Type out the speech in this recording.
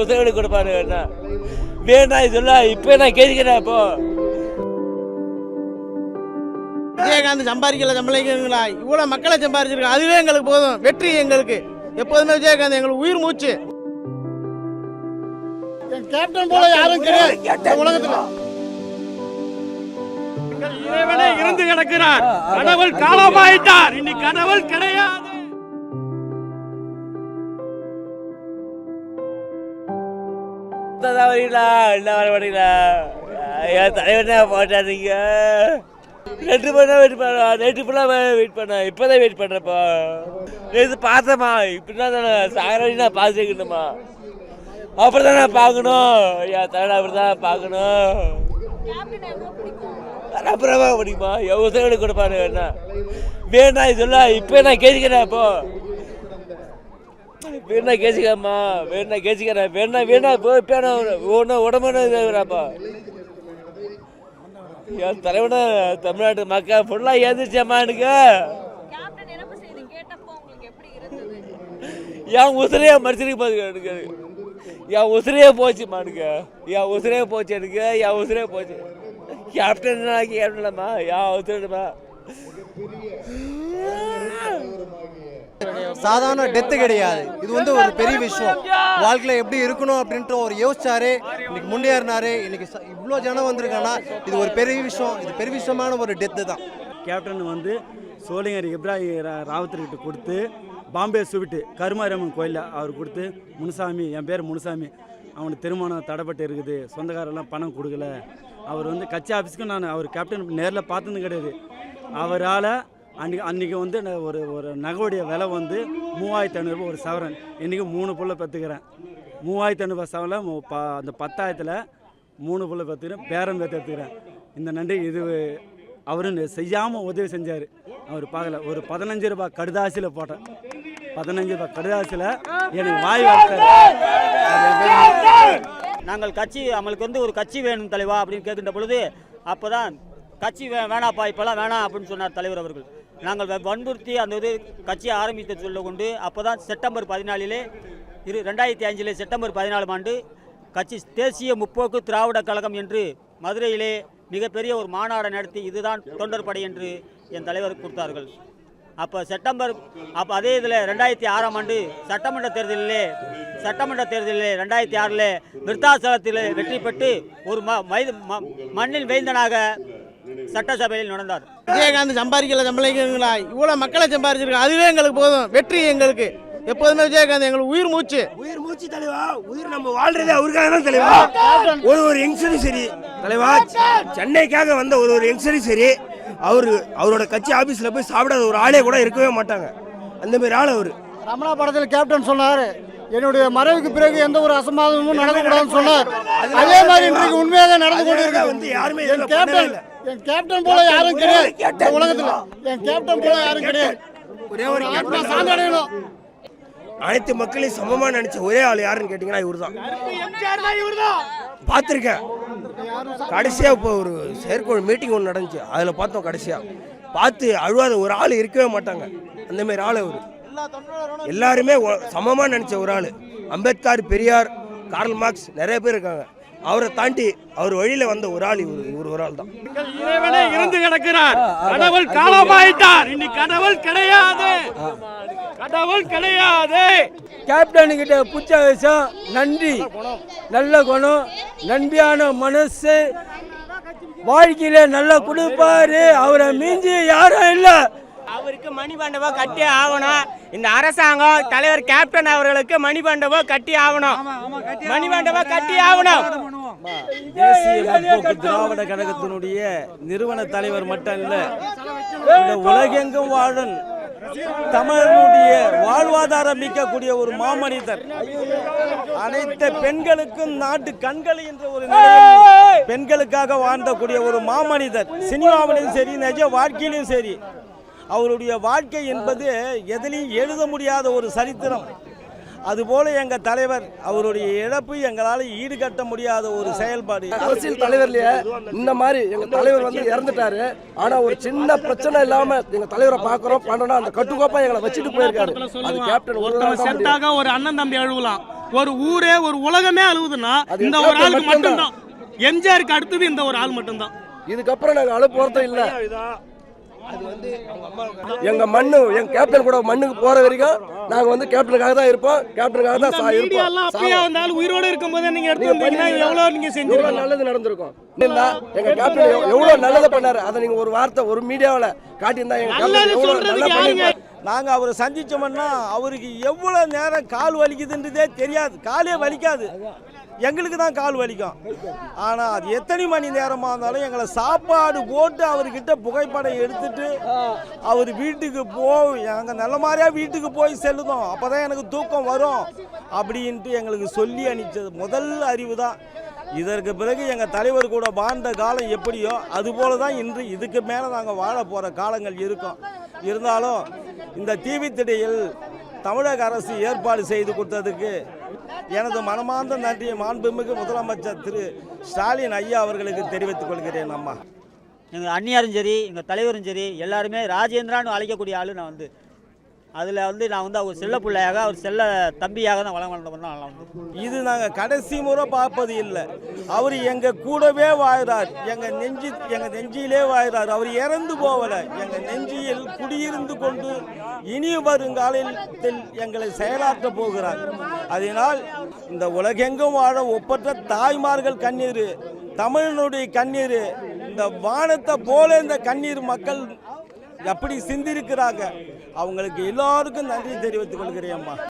உதவி கொடுப்பாரு வேணா வேணா சொல்ல இப்போ நான் கேட்கிறேன். இப்போ விஜயகாந்த் சம்பாதிக்கல இவ்வளோ மக்களை சம்பாதிச்சிருக்கோம், அதுவே எங்களுக்கு போதும். வெற்றி எங்களுக்கு எப்போதுமே விஜயகாந்த் எங்களுக்கு உயிர் மூச்சு. கேப்டன் போல யாரும் கிடையாது உலகத்துல. இறைவனே இருந்து கிடக்கிறார், கடவுள் காலமாயிட்டார், இனி கடவுள் கிடையாது. வரீங்களா என்ன வர மாட்டீங்களா? என் தலைவனே போட்டாதீங்க. 2 மணி நேரம் வெயிட் பண்ண, நைட்டு ஃபுல்லாக வெயிட் பண்ண, இப்போதான் வெயிட் பண்ணுறப்போ நேற்று பார்த்தேம்மா. இப்படின்னா தானே சாகரம் நான் பார்த்துக்கணுமா? அப்படி தான் நான் பார்க்கணும். என் தலைவனை அப்படி தான் பார்க்கணும். அப்புறமா பிடிக்குமா? உதவி கொடுப்பாரு வேணா வேணா சொல்ல இப்போ நான் கேட்கிறேன். இப்போ வேணா கேசிக்காமா, வேணா கேசிக்கிறேன். வேணா வேணா இப்போ ஒன்றும் உடம்புனாப்பா. என் தலைவனை தமிழ்நாட்டு மக்கள் ஃபுல்லாக ஏந்திரிச்சேம்மா. எனக்கு என் உசுரையே மடிச்சிருக்கு பாருங்க. எனக்கு என் உசுரையே போச்சுமா. எனக்கு என் உசுரையே போச்சு. எனக்கு என் உசுரையே போச்சு. கேப்டன் கேப்டன்லம்மா என் உசுரமா. சாதாரண டெத்து கிடையாது, இது வந்து ஒரு பெரிய விஷயம். வாழ்க்கையில் எப்படி இருக்கணும் அப்படின்ட்டு ஒரு யோசிச்சாரு, இன்னைக்கு முன்னேறினாரு. இன்னைக்கு இவ்வளோ ஜனம் வந்திருக்காங்கன்னா இது ஒரு பெரிய விஷயம். இது பெரிய விஷயமான ஒரு டெத்து தான். கேப்டன் வந்து சோழிங்கர் இப்ராஹிம் ராவத்தர்கிட்ட கொடுத்து, பாம்பே சுவிட்டு கருமாரியம்மன் கோயிலில் அவர் கொடுத்து, முனுசாமி என் பேர் முனுசாமி, அவனுக்கு திருமணம் தடைப்பட்டு இருக்குது, சொந்தக்காரெல்லாம் பணம் கொடுக்கல. அவர் வந்து கட்சி ஆஃபீஸுக்கும் நான் அவர் கேப்டன் நேரில் பார்த்தது கிடையாது. அவரால் அன்றைக்கி வந்து ஒரு நகையுடைய விலை வந்து 3500 ஒரு சவரன். இன்றைக்கி 3 புள்ள பெற்றுக்கிறேன். 3500 சவரில் அந்த 10,000ல் 3 புள்ள பெற்றுக்கிறேன், பேரம் பேத்து எடுத்துக்கிறேன். இந்த நன்றி இது அவரு செய்யாமல் உதவி செஞ்சார். அவர் பார்க்கல. ஒரு 15 ரூபாய் கடுதாசியில் போட்டேன். 15 ரூபாய் கடுதாசியில் எனக்கு வாய் வார்த்தை. நாங்கள் கட்சி நம்மளுக்கு வந்து ஒரு கட்சி வேணும் தலைவா அப்படின்னு கேட்கின்ற பொழுது அப்போ தான் கட்சி வேணாப்பா இப்போல்லாம் வேணாம் அப்படின்னு சொன்னார் தலைவர் அவர்கள். நாங்கள் வன்புறுத்தி அந்த இது கட்சியை ஆரம்பித்து சொல்ல கொண்டு அப்போ தான் செப்டம்பர் 14 2005 செப்டம்பர் 14 ஆண்டு கட்சி தேசிய முற்போக்கு திராவிட கழகம் என்று மதுரையிலே மிகப்பெரிய ஒரு மாநாடு நடத்தி இதுதான் தொண்டர் படை என்று என் தலைவர் கொடுத்தார்கள். அப்போ அதே இதில் 2006 ஆண்டு சட்டமன்ற தேர்தலிலே 2006 விருத்தாசலத்தில் வெற்றி பெற்று ஒரு மண்ணில் வேந்தனாக சட்டசபையில் நடந்தார். விஜயகாந்த் சம்பாதிக்கல இவ்வளோ மக்களை சம்பாதிச்சிருக்கோம், அதுவே எங்களுக்கு போதும். வெற்றி எங்களுக்கு எப்போதுமே விஜயகாந்த் எங்களுக்கு உயிர் மூச்சு. உயிர் மூச்சு தலைவா. உயிர் நம்ம வாழ்றதே அவருக்காக தான் தலைவா. ஒரு யங்ஸ்டரும் சரி தலைவா, சென்னைக்காக வந்த ஒரு யங்ஸ்டரும் சரி, அவரோட கட்சி ஆபீஸ்ல போய் சாப்பிடாத ஒரு ஆளே கூட இருக்கவே மாட்டாங்க. அந்த மாதிரி ஆள் அவரு. ரமணா படத்தில் கேப்டன் சொன்னார், என்னுடைய மறைவுக்கு பிறகு எந்த ஒரு அசம்பாதமும் நடக்கக்கூடாதுன்னு சொன்னார். அதே மாதிரி இன்றைக்கு உண்மையாக நடந்து கொண்டிருக்காங்க. வந்து யாருமே என் கேப்டன் போல யாரும் கிடையாது உலகத்துல. என் கேப்டன் போல யாரும் கிடையாது. ஒரே ஒரு கேப்டன் சார்ந்து அடையணும். அனைத்து மக்களையும் சமமா நினைச்ச ஒரே ஆள் யாருன்னு கேட்டீங்கன்னா இவருதான். பார்த்துருக்கேன். கடைசியா இப்போ ஒரு செயற்கோள் மீட்டிங் ஒன்று நடந்துச்சு, அதுல பார்த்தோம். கடைசியா பார்த்து அழுவாத ஒரு ஆள் இருக்கவே மாட்டாங்க. அந்த மாதிரி ஆள் அவரு. எல்லாருமே சமமா நினைச்ச ஒரு ஆள். அம்பேத்கர், பெரியார், கார்ல் மார்க்ஸ் நிறைய பேர் இருக்காங்க. அவரை தாண்டி அவர் வழியில வந்த ஒரு ஆள் இவர் ஒரு ஆள் தான். இறைவனே இருந்து கிடக்கிறார், கடவுள் காலமாயிட்டார், இனி கடவுள் கிடையாது, கடவுள் கிடையாது. கேப்டன் கிட்ட புச்ச விஷயம் நன்றி, நல்ல குணம், நன்பியான மனசு, வாழ்க்கையில நல்லா கொடுப்பாரு. அவரை மீஞ்சி யாரும் இல்லை. அவருக்கு மணிமண்டபம் கட்டி ஆகணும். இந்த அரசாங்கம் தலைவர் கேப்டன் அவர்களுக்கு மணிமண்டபம் கட்டி ஆகணும். மணிமண்டபம் கட்டி ஆகணும். தேசிய முற்போக்கு திராவிட கழகத்தினுடைய நிறுவன தலைவர் மட்டும் இல்ல, இந்த உலகெங்கும் வாழும் தமிழனுடைய வாழ்வாதாரம் மிக்கக்கூடிய ஒரு மாமனிதர். அனைத்து பெண்களுக்கும் நாட்டு கண்கள் என்ற ஒரு நிலையில் பெண்களுக்காக வாழ்ந்தக்கூடிய ஒரு மாமனிதர். சினிமாவிலும் சரி, நிஜ வாழ்க்கையிலும் சரி, அவருடைய வாழ்க்கை என்பது எதிலையும் எழுத முடியாத ஒரு சரித்திரம். அதுபோல எங்கள் தலைவர் அவருடைய இழப்பு எங்களால் ஈடுகட்ட முடியாத ஒரு செயல்பாடு. அரசியல் தலைவர்லயே இந்த மாதிரி எங்கள் தலைவர் வந்து இறந்துட்டாரு. ஆனால் ஒரு சின்ன பிரச்சனை இல்லாமல் எங்கள் தலைவரை பார்க்குறோம் பண்ணணும், அந்த கட்டுக்கோப்பா எங்களை வச்சுட்டு போயிருக்காரு. அது கேப்டன் செத்தாக ஒரு அண்ணன் தம்பி அழுவலாம், ஒரு ஊரே ஒரு உலகமே அழுகுதுன்னா இந்த ஒரு ஆளுக்கு மட்டும்தான். எம்ஜிஆருக்கு அடுத்தது இந்த ஒரு ஆள் மட்டும்தான். இதுக்கப்புறம் நாங்க அழு போறதும் இல்ல. எங்க மண்ணு எங்க கேப்டன் கூட மண்ணுக்கு போற வரைக்கும் நாங்க வந்து கேப்டனுக்காக தான் இருப்போம், கேப்டனுக்காக தான் இருப்போம். அப்பயே வந்தாலும் உயிரோட இருக்கும்போது நீங்க எடுத்து வந்தீங்கன்னா எவ்வளவு நீங்க செஞ்சீங்க, நல்லது நடந்திருக்கும். எங்க கேப்டன் எவ்வளவு நல்லது பண்ணாரு, அதை நீங்க ஒரு வார்த்தை ஒரு மீடியாவில் காட்டியிருந்தா எங்க கேப்டன் எவ்வளவு நல்லா பண்ணிருப்பாரு. நாங்க அவரை சந்திச்சோம்னா அவருக்கு எவ்வளவு நேரம் கால் வலிக்குதுன்றதே தெரியாது. காலே வலிக்காது, எங்களுக்கு தான் கால் வலிக்கும். ஆனால் அது எத்தனை மணி நேரமாக இருந்தாலும் எங்களை சாப்பாடு போட்டு அவர்கிட்ட புகைப்படம் எடுத்துட்டு அவர் வீட்டுக்கு எங்கள் நல்ல மாதிரியா வீட்டுக்கு போய் செல்லுதோம், அப்போ தான் எனக்கு தூக்கம் வரும் அப்படின்ட்டு எங்களுக்கு சொல்லி அனுப்பிச்சது முதல் அறிவு தான். இதற்கு பிறகு எங்கள் தலைவர் கூட வாழ்ந்த காலம் எப்படியோ அதுபோல தான் இன்று இதுக்கு மேலே நாங்கள் வாழ போகிற காலங்கள் இருக்கும். இருந்தாலும் இந்த தீவித்திடையில் தமிழக அரசு ஏற்பாடு செய்து கொடுத்ததுக்கு எனது மனமார்ந்த நன்றியை மாண்புமிகு முதலமைச்சர் திரு ஸ்டாலின் ஐயா அவர்களுக்கு தெரிவித்துக் கொள்கிறேன். அம்மா எங்கள் அந்நியாரும் சரி எங்கள் தலைவரும் சரி எல்லாருமே ராஜேந்திரான்னு அழைக்கக்கூடிய ஆள். நான் வந்து அதில் வந்து நான் வந்து அவர் செல்ல பிள்ளையாக அவர் செல்ல தம்பியாக தான் வளர்ந்து இது நாங்கள் கடைசி முறை பார்ப்பது இல்லை. அவர் எங்கள் கூடவே வாழ்கிறார், எங்கள் நெஞ்சிலே வாழ்கிறார். அவர் இறந்து போகலை, எங்கள் நெஞ்சியில் குடியிருந்து கொண்டு இனி வருங்காலத்தில் எங்களை செயலாற்ற போகிறார். அதனால் இந்த உலகெங்கும் வாழ ஒப்பற்ற தாய்மார்கள் கண்ணீர், தமிழனுடைய கண்ணீர், இந்த வானத்தை போல இந்த கண்ணீர் மக்கள் எப்படி சிந்திருக்கிறாங்க. அவங்களுக்கு எல்லாருக்கும் நன்றி தெரிவித்துக் கொள்கிறேன். அம்மா